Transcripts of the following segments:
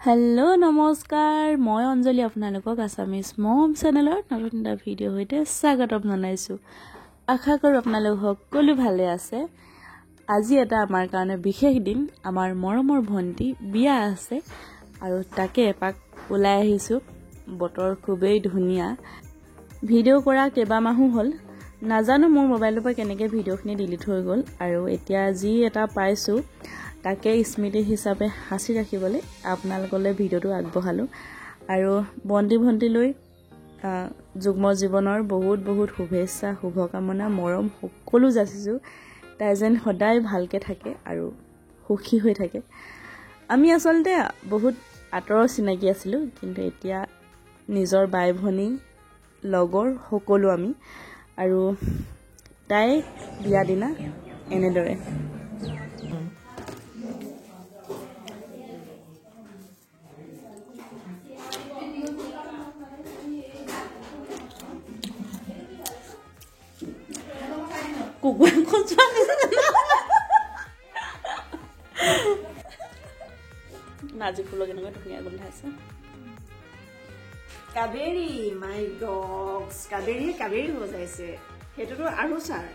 Hello नमस्कार मैं Anjali आपनालोকক Assamese मम चेनेलर नतुन এটা ভিডিও হইতে স্বাগতম জনাইছো। আশা কৰো আপোনালোক সকলো ভালে আছে। আজি এটা আমাৰ কাৰণে বিশেষ দিন। আমাৰ মৰমৰ ভন্টি বিয়া আছে আৰু তাকে এপাক ওলাই আহিছো। বতৰ খুবেই ধুনিয়া। ভিডিও কৰা কেবা মাহু হল নাজানো মোৰ মোবাইলৰ পৰা কেনেকৈ ভিডিওখিনি ডিলিট হৈ গল আৰু এতিয়া যি এটা পাইছো তাকে স্মৃতি হিচাপে হাসি ৰাখিবলৈ আপোনালোকলৈ ভিডিওটো আগবঢ়ালো আৰু ভন্টিলৈ যুগ্ম জীৱনৰ বহুত বহুত শুভেচ্ছা শুভকামনা মৰম সকলো যাচিছো। তাই যেন সদায় ভালকে থাকে আৰু সুখী হৈ থাকে। আমি আসলতে বহুত আতৰৰ চিনাকি আছিলো কিন্তু এতিয়া নিজৰ বাই ভনী লগৰ সকলো আমি আৰু তাই বিয়া দিনা এনেদৰে কুকুৰ খোজা নাজি ফুলৰ কেনেকৈ ধুনীয়া গোন্ধাইছে। কাবেৰী মাই ডগছ কাবেৰী হৈ যাইছে সেইটোতো আৰু ছাৰ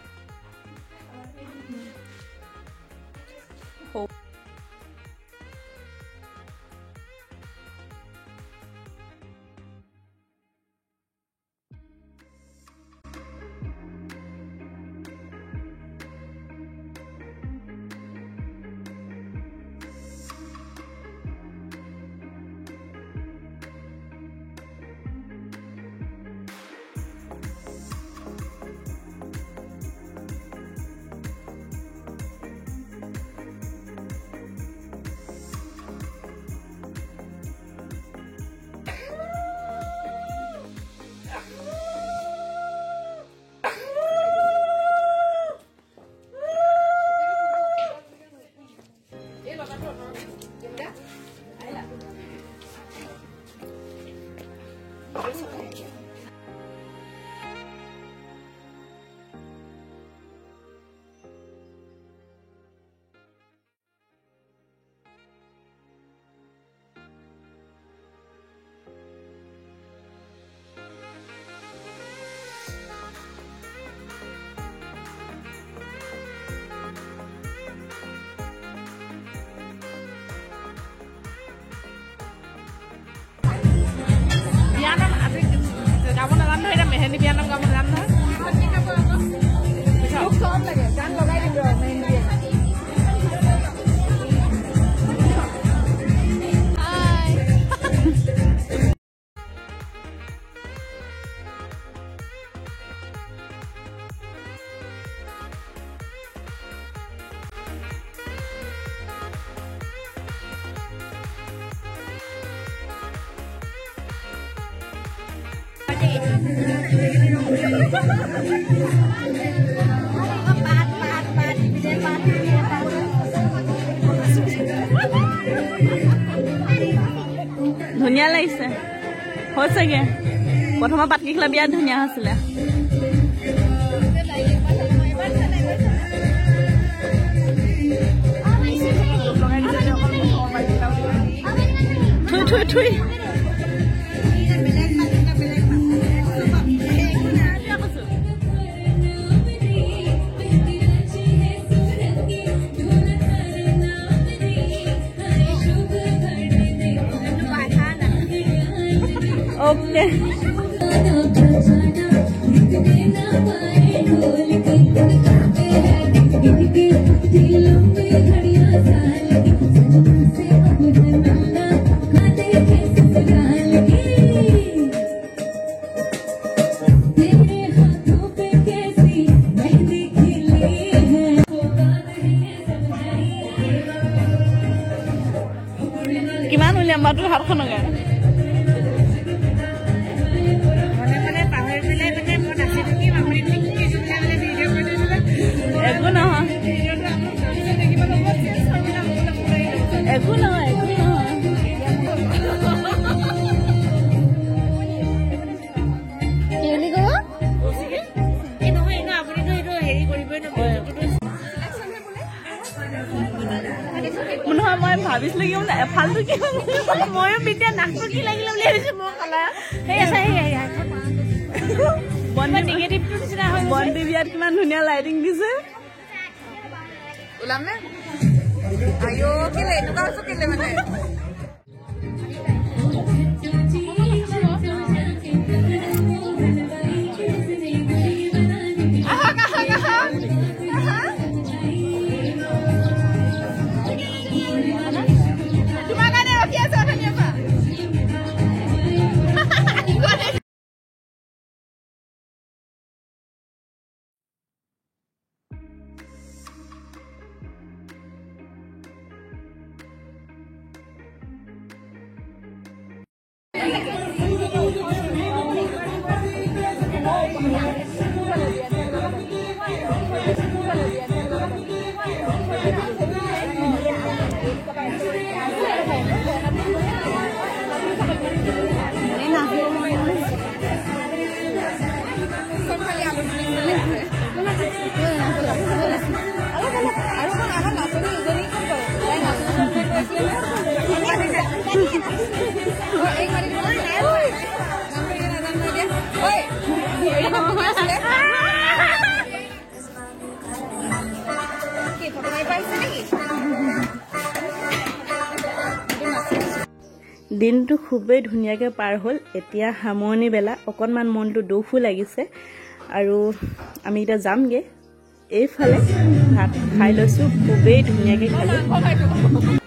মেহেন্দি বিয়া নাম গাব নাম নহয় চব লাগে গান লগাই দিব মেহেন্দি ধুনীয়া লাগিছে হৈছেগে প্ৰথম পাতকিখলা বিয়াত ধুনীয়া হৈছিলে। থুই ओके কিমান উলিয়াম বাৰু তোৰ হাতখনকে একো নহয় একো নহয় নহয় মই ভাবিছিলো কি এফাল নাকটো কি ময়ো বিদ্যা নাকটো কি লাগিলে বুলি ভাবিছো মোৰ কলা সেই আছে বন্ধ নিগেটিভটো নিচিনা হৈ বন্তি বিয়াত কিমান ধুনীয়া লাইটিং দিছে ওলাম নে আয়ো কেলে এনেকুৱা হৈছে কেলে মানে দিনটো খুবেই ধুনীয়াকৈ পাৰ হ'ল এতিয়া সামৰণি বেলা অকণমান মনটো দুখো লাগিছে আৰু আমি এতিয়া যামগৈ এইফালে ভাত খাই লৈছোঁ খুবেই ধুনীয়াকৈ খালোঁ